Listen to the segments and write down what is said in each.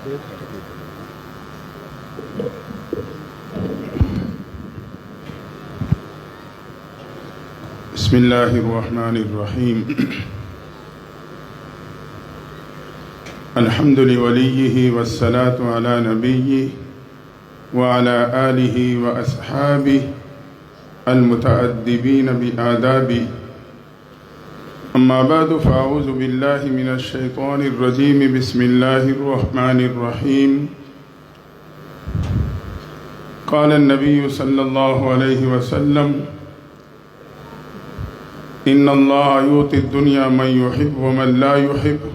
بسم اللہ الرحمن الرحیم الحمد لولیہ والصلاة علی نبیہ وعلى آلہ واصحابہ المتأدبین بآدابہ اما بعد فاعوذ باللہ من الشیطان الرجیم بسم اللہ الرحمن الرحیم قال النبی صلی اللہ علیہ وسلم ان اللہ یعطی الدنیا من یحب ومن لا یحب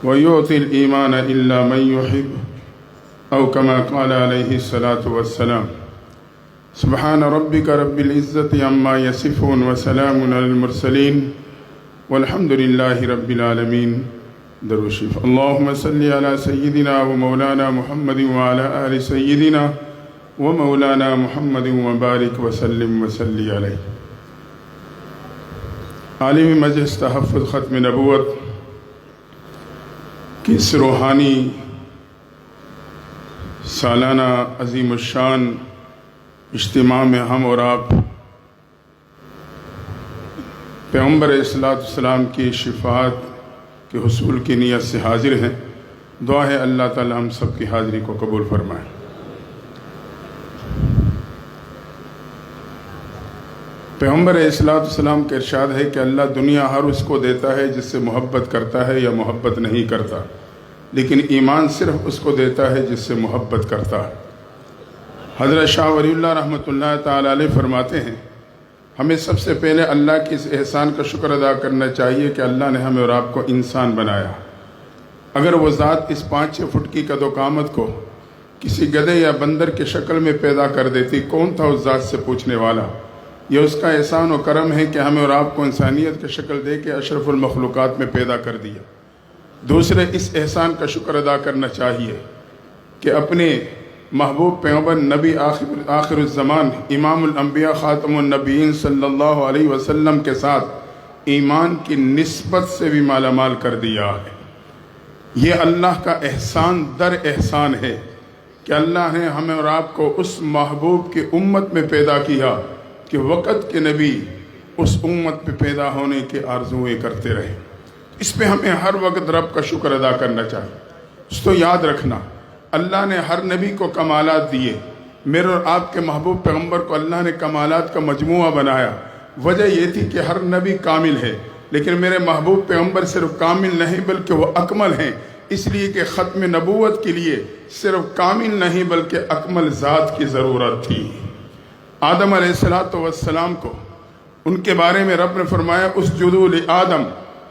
ویعطی الایمان الا من یحب او کما قال علیہ الصلاة والسلام سبحان ربک رب العزت عما یصفون وسلام علی المرسلین والحمد للہ رب العالمین. درود شریف. اللہم صلی علی سیدنا و مولانا محمد وعلی آل سیدنا و مولانا محمد وبارک وسلم وصلی علیہ. عالمی مجلس تحفظ ختم نبوت کی اس روحانی سالانہ عظیم الشان اجتماع میں ہم اور آپ پیغمبر صلی اللہ علیہ وسلم کی شفاعت کے حصول کی نیت سے حاضر ہیں. دعا ہے اللہ تعالی ہم سب کی حاضری کو قبول فرمائے. پیغمبر صلی اللہ علیہ وسلم کا ارشاد ہے کہ اللہ دنیا ہر اس کو دیتا ہے جس سے محبت کرتا ہے یا محبت نہیں کرتا، لیکن ایمان صرف اس کو دیتا ہے جس سے محبت کرتا ہے. حضرت شاہ ولی اللہ رحمۃ اللہ تعالی علیہ فرماتے ہیں ہمیں سب سے پہلے اللہ کی اس احسان کا شکر ادا کرنا چاہیے کہ اللہ نے ہمیں اور آپ کو انسان بنایا. اگر وہ ذات اس 5-6 فٹ کی قد و قامت کو کسی گدھے یا بندر کی شکل میں پیدا کر دیتی، کون تھا اس ذات سے پوچھنے والا؟ یہ اس کا احسان و کرم ہے کہ ہمیں اور آپ کو انسانیت کی شکل دے کے اشرف المخلوقات میں پیدا کر دیا. دوسرے اس احسان کا شکر ادا کرنا چاہیے کہ اپنے محبوب پیغمبر نبی آخر الزمان امام الانبیاء خاتم النبیین صلی اللہ علیہ وسلم کے ساتھ ایمان کی نسبت سے بھی مالا مال کر دیا ہے. یہ اللہ کا احسان در احسان ہے کہ اللہ نے ہمیں اور آپ کو اس محبوب کی امت میں پیدا کیا کہ وقت کے نبی اس امت پہ پیدا ہونے کے آرزویں کرتے رہے. اس پہ ہمیں ہر وقت رب کا شکر ادا کرنا چاہیے. اس تو یاد رکھنا اللہ نے ہر نبی کو کمالات دیے. میرے اور آپ کے محبوب پیغمبر کو اللہ نے کمالات کا مجموعہ بنایا. وجہ یہ تھی کہ ہر نبی کامل ہے، لیکن میرے محبوب پیغمبر صرف کامل نہیں بلکہ وہ اکمل ہیں. اس لیے کہ ختم نبوت کے لیے صرف کامل نہیں بلکہ اکمل ذات کی ضرورت تھی. آدم علیہ السلام کو ان کے بارے میں رب نے فرمایا اسجدوا لآدم،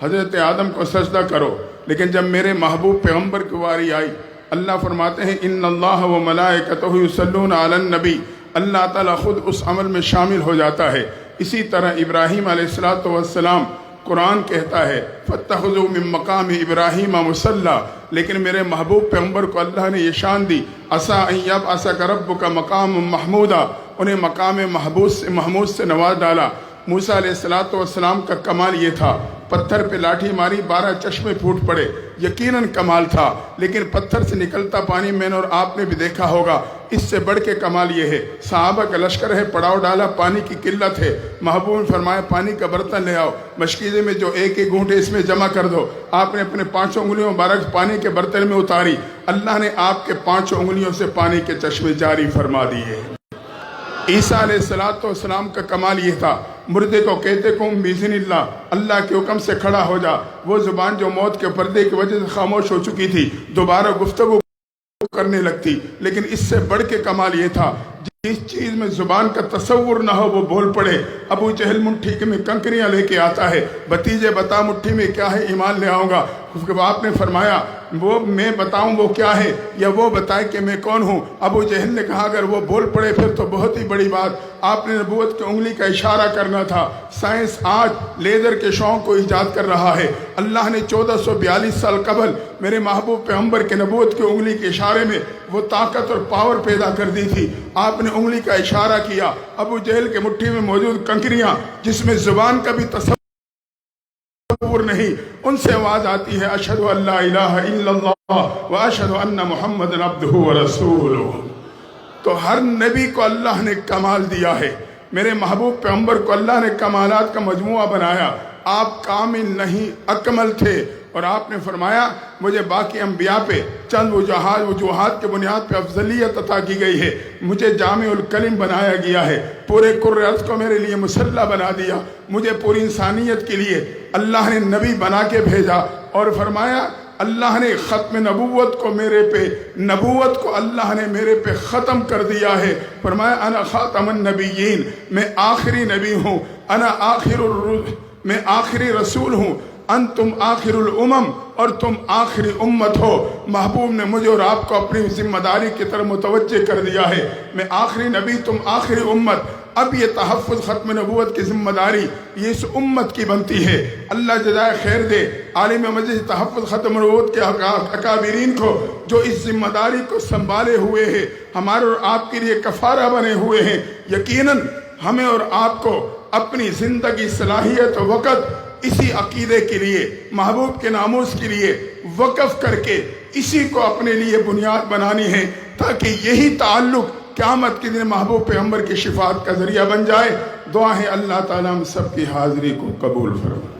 حضرت آدم کو سجدہ کرو. لیکن جب میرے محبوب پیغمبر کی واری آئی، اللہ فرماتے ہیں ان اللہ و ملائکتہ یصلون علی النبی، اللہ تعالیٰ خود اس عمل میں شامل ہو جاتا ہے. اسی طرح ابراہیم علیہ السلام قرآن کہتا ہے فاتخذوا من مقام ابراہیم مصلی، لیکن میرے محبوب پیغمبر کو اللہ نے یہ شان دی عسیٰ ان یبعثک ربک مقام محمودا، انہیں مقام محمود سے نواز ڈالا. موسیٰ علیہ السلام کا کمال یہ تھا پتھر پہ لاٹھی ماری 12 چشمے پھوٹ پڑے. یقیناً کمال تھا، لیکن پتھر سے نکلتا پانی میں نے اور آپ نے بھی دیکھا ہوگا. اس سے بڑھ کے کمال یہ ہے صحابہ کا لشکر ہے، پڑاؤ ڈالا، پانی کی قلت ہے. محبوب نے فرمایا پانی کا برتن لے آؤ، مشکیزے میں جو ایک گھونٹے اس میں جمع کر دو. آپ نے اپنے 5 انگلیوں مبارک پانی کے برتن میں اتاری. اللہ نے آپ کے 5 انگلیوں سے پانی کے چشمے جاری فرما دیے. عیسیٰ علیہ السلام کا کمال یہ تھا مردے کو کہتے قم بإذن اللہ، اللہ کے حکم سے کھڑا ہو جا. وہ زبان جو موت کے پردے کی وجہ سے خاموش ہو چکی تھی دوبارہ گفتگو کرنے لگتی. لیکن اس سے بڑھ کے کمال یہ تھا جس چیز میں زبان کا تصور نہ ہو وہ بول پڑے. ابو جہل مٹھی میں کنکریاں لے کے آتا ہے، بھتیجے بتا مٹھی میں کیا ہے، ایمان لے آؤں گا. آپ نے فرمایا وہ میں بتاؤں وہ کیا ہے یا وہ بتائے کہ میں کون ہوں. ابو جہل نے کہا اگر وہ بول پڑے پھر تو بہت ہی بڑی بات. آپ نے نبوت کی انگلی کا اشارہ کرنا تھا. سائنس آج لیزر کے شوق کو ایجاد کر رہا ہے. اللہ نے 1442 سال قبل میرے محبوب پیغمبر کے نبوت کی انگلی کے اشارے میں وہ طاقت اور پاور پیدا کر دی تھی. آپ نے انگلی کا اشارہ کیا، ابو جہل کے مٹھی میں موجود کنکریاں جس میں زبان کا بھی تصور تصور نہیں، ان سے آواز آتی ہے اشہد ان لا الہ الا اللہ و اشہد ان محمد عبدہ و رسولہ۔ تو ہر نبی کو اللہ نے کمال دیا ہے، میرے محبوب پیغمبر کو اللہ نے کمالات کا مجموعہ بنایا۔ آپ کامل نہیں، اکمل تھے، اور آپ نے فرمایا مجھے باقی انبیاء پہ چند وجوہات کے بنیاد پہ افضلیت عطا کی گئی ہے، مجھے جامع الکلم بنایا گیا ہے، پورے کر ارض کو میرے لیے مسلح بنا دیا، مجھے پوری انسانیت کے لیے اللہ نے نبی بنا کے بھیجا، اور فرمایا اللہ نے ختم نبوت کو میرے پہ، نبوت کو اللہ نے میرے پہ ختم کر دیا ہے۔ فرمایا انا خاتم النبیین، میں آخری نبی ہوں، میں آخری رسول ہوں، انتم آخر الامم، اور تم آخری امت ہو۔ محبوب نے مجھے اور آپ کو اپنی ذمہ داری کی طرف متوجہ کر دیا ہے، میں آخری نبی، تم آخری امت۔ اب یہ تحفظ ختم نبوت کی ذمہ داری یہ اس امت کی بنتی ہے۔ اللہ جزائے خیر دے عالم مجلس تحفظ ختم نبوت کے اکابرین کو، جو اس ذمہ داری کو سنبھالے ہوئے ہیں، ہمارے اور آپ کے لیے کفارہ بنے ہوئے ہیں۔ یقیناً ہمیں اور آپ کو اپنی زندگی، صلاحیت و وقت اسی عقیدے کے لیے، محبوب کے ناموس کے لیے وقف کر کے اسی کو اپنے لیے بنیاد بنانی ہے، تاکہ یہی تعلق قیامت کے دن محبوب پیغمبر کی شفاعت کا ذریعہ بن جائے۔ دعا ہے اللہ تعالیٰ ہم سب کی حاضری کو قبول فرمائے۔